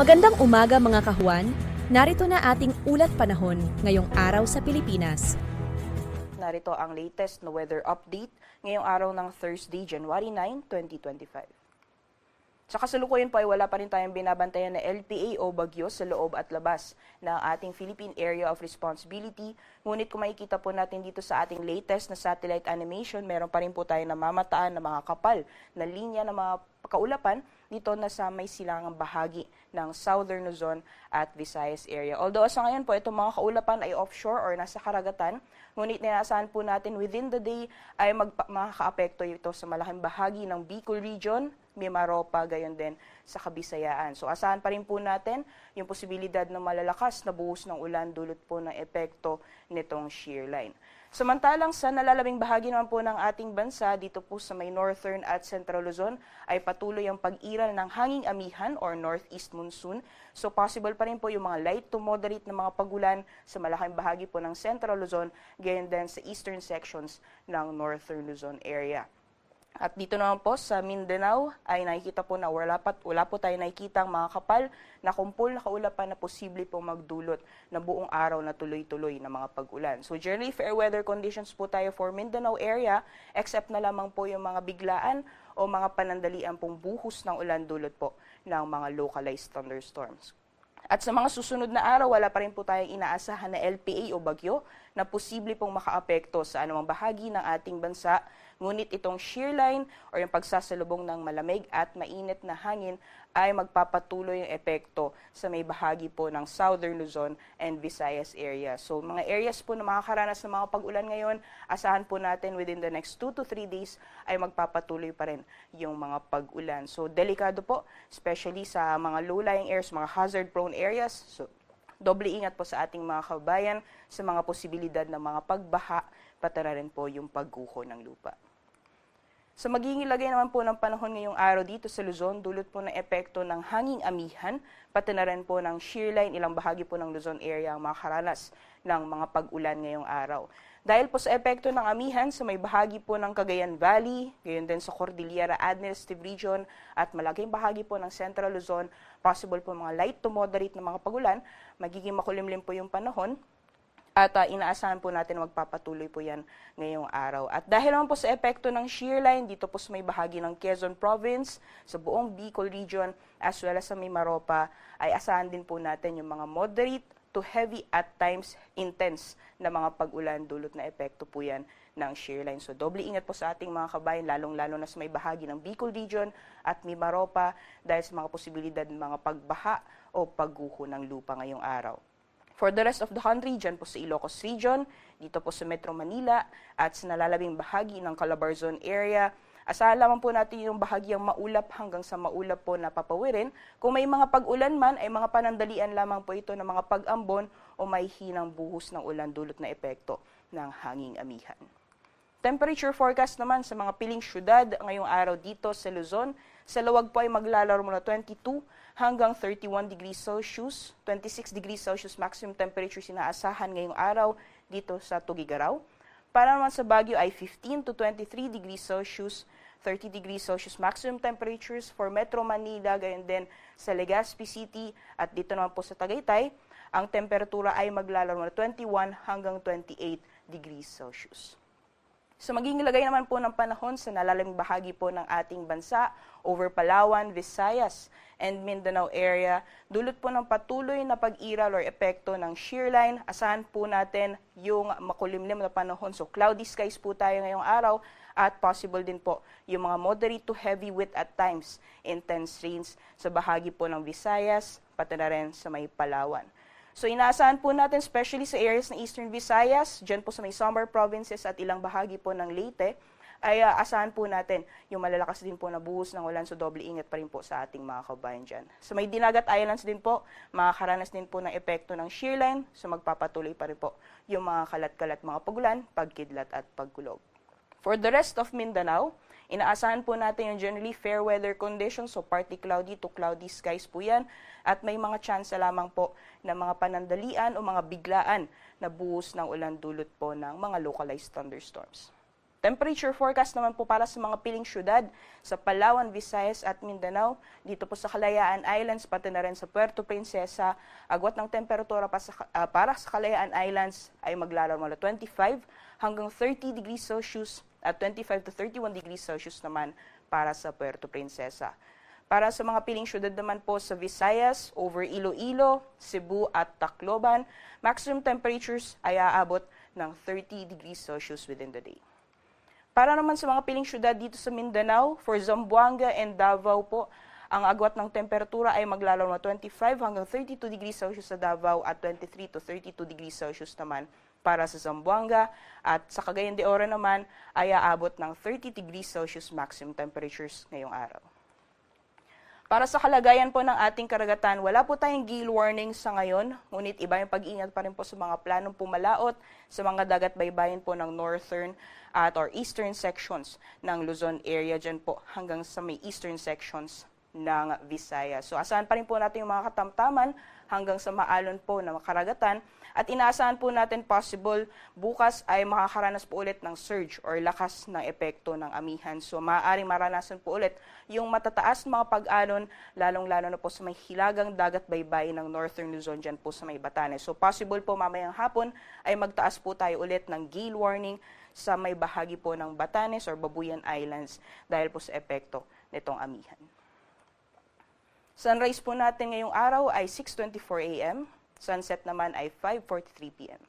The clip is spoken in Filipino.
Magandang umaga mga kahuan, narito na ating ulat panahon ngayong araw sa Pilipinas. Narito ang latest na weather update ngayong araw ng Thursday, January 9, 2025. Sa kasalukuyan po ay wala pa rin tayong binabantayan na LPA o bagyo sa loob at labas ng ating Philippine Area of Responsibility. Ngunit kung makikita po natin dito sa ating latest na satellite animation, meron pa rin po tayo namamataan na mga kapal na linya ng mga kaulapan dito na sa may silangang bahagi ng Southern Luzon at Visayas area. Although sa ngayon po itong mga kaulapan ay offshore or nasa karagatan, ngunit inaasahan po natin within the day ay makakaapekto ito sa malaking bahagi ng Bicol region, Mimaropa, gayon din sa Kabisayaan. So asahan pa rin po natin yung posibilidad ng malalakas na buhos ng ulan dulot po ng epekto nitong shear line. Samantalang sa nalalaming bahagi naman po ng ating bansa, dito po sa may Northern at Central Luzon, ay patuloy ang pag-iral ng hanging amihan or northeast monsoon. So possible pa rin po yung mga light to moderate na mga pagulan sa malaking bahagi po ng Central Luzon, gayon din sa eastern sections ng Northern Luzon area. At dito naman po sa Mindanao ay nakikita po na wala po tayo nakikitang mga kapal na kumpul na kaulapan na posible po magdulot na buong araw na tuloy-tuloy na mga pag-ulan. So generally fair weather conditions po tayo for Mindanao area except na lamang po yung mga biglaan o mga panandalian pong buhos ng ulan dulot po ng mga localized thunderstorms. At sa mga susunod na araw, wala pa rin po tayong inaasahan na LPA o bagyo na posible pong makaapekto sa anumang bahagi ng ating bansa. Ngunit itong shear line o yung pagsasalubong ng malamig at mainit na hangin ay magpapatuloy yung epekto sa may bahagi po ng Southern Luzon and Visayas area. So mga areas po na makakaranas ng mga pag-ulan ngayon, asahan po natin within the next 2 to 3 days ay magpapatuloy pa rin yung mga pag-ulan. So delikado po, especially sa mga low-lying areas, mga hazard-prone areas. So doble ingat po sa ating mga kabayan sa mga posibilidad ng mga pagbaha, pati na rin po yung pagguho ng lupa. Sa magiging lagay naman po ng panahon ngayong araw dito sa Luzon, dulot po ng epekto ng hanging amihan, pati na rin po ng shear line, ilang bahagi po ng Luzon area ang makakaranas ng mga pag-ulan ngayong araw. Dahil po sa epekto ng amihan sa may bahagi po ng Cagayan Valley, gayon din sa Cordillera Administrative Region at malaking bahagi po ng Central Luzon, possible po mga light to moderate na mga pag-ulan, magiging makulimlim po yung panahon. At inaasahan po natin na magpapatuloy po yan ngayong araw. At dahil naman po sa epekto ng shear line, dito po sa may bahagi ng Quezon Province, sa buong Bicol region, as well as sa Mimaropa, ay asahan din po natin yung mga moderate to heavy at times intense na mga pag-ulan dulot na epekto po yan ng shear line. So doble ingat po sa ating mga kabayan, lalong-lalo na sa may bahagi ng Bicol region at Mimaropa dahil sa mga posibilidad ng mga pagbaha o pagguho ng lupa ngayong araw. For the rest of the country, dyan po sa Ilocos Region, dito po sa Metro Manila, at sa nalalabing bahagi ng Calabarzon area, asahan lamang po natin yung bahagyang maulap hanggang sa maulap po na papawirin. Kung may mga pag-ulan man, ay mga panandalian lamang po ito ng mga pag-ambon o may hinang buhos ng ulan dulot na epekto ng hanging amihan. Temperature forecast naman sa mga piling syudad ngayong araw dito sa Luzon. Sa Lawag po ay maglalaro mula 22 hanggang 31 degrees Celsius, 26 degrees Celsius maximum temperature sinaasahan ngayong araw dito sa Tugigaraw. Para naman sa Baguio ay 15 to 23 degrees Celsius, 30 degrees Celsius maximum temperatures for Metro Manila, gayon din sa Legazpi City at dito naman po sa Tagaytay, ang temperatura ay maglalaro mula 21 hanggang 28 degrees Celsius. So magiging lagay naman po ng panahon sa nalalaming bahagi po ng ating bansa, over Palawan, Visayas, and Mindanao area, dulot po ng patuloy na pag-iral or epekto ng shear line. Asahan po natin yung makulimlim na panahon. So cloudy skies po tayo ngayong araw at possible din po yung mga moderate to heavy with at times intense rains sa bahagi po ng Visayas, pati na rin sa may Palawan. So inaasahan po natin, especially sa areas ng Eastern Visayas, dyan po sa may summer provinces at ilang bahagi po ng Leyte, ay asahan po natin yung malalakas din po na buhos ng ulan, so doble ingat pa rin po sa ating mga kabayan dyan. So may Dinagat Islands din po, makakaranas din po ng epekto ng shear line, so magpapatuloy pa rin po yung mga kalat-kalat mga pagulan, pagkidlat at pagkulog. For the rest of Mindanao, inaasahan po natin yung generally fair weather conditions, so partly cloudy to cloudy skies po yan, at may mga chance lamang po ng mga panandalian o mga biglaan na buhos ng ulan dulot po ng mga localized thunderstorms. Temperature forecast naman po para sa mga piling syudad sa Palawan, Visayas at Mindanao. Dito po sa Kalayaan Islands, pati na rin sa Puerto Princesa, agwat ng temperatura para sa Kalayaan Islands ay maglalaro mula 25 hanggang 30 degrees Celsius at 25 to 31 degrees Celsius naman para sa Puerto Princesa. Para sa mga piling syudad naman po sa Visayas, over Iloilo, Cebu at Tacloban, maximum temperatures ay aabot ng 30 degrees Celsius within the day. Para naman sa mga piling syudad dito sa Mindanao, for Zamboanga and Davao po, ang agwat ng temperatura ay maglalaro na 25 hanggang 32 degrees Celsius sa Davao at 23 to 32 degrees Celsius naman para sa Zamboanga. At sa Cagayan de Oro naman ay aabot ng 30 degrees Celsius maximum temperatures ngayong araw. Para sa kalagayan po ng ating karagatan, wala po tayong gale warning sa ngayon, ngunit iba yung pag-iingat pa rin po sa mga planong pumalaot sa mga dagat-baybayin po ng northern or eastern sections ng Luzon area dyan po hanggang sa may eastern sections ng Visayas. So asahan pa rin po natin yung mga katamtaman hanggang sa maalon po na karagatan at inaasahan po natin possible bukas ay makakaranas po ulit ng surge or lakas ng epekto ng amihan. So maaaring maranasan po ulit yung matataas mga pag-alon lalong-lalo na po sa may hilagang dagat-baybayin ng Northern Luzon dyan po sa may Batanes. So possible po mamayang hapon ay magtaas po tayo ulit ng gale warning sa may bahagi po ng Batanes or Babuyan Islands dahil po sa epekto nitong amihan. Sunrise po natin ngayong araw ay 6:24 a.m. Sunset naman ay 5:43 p.m.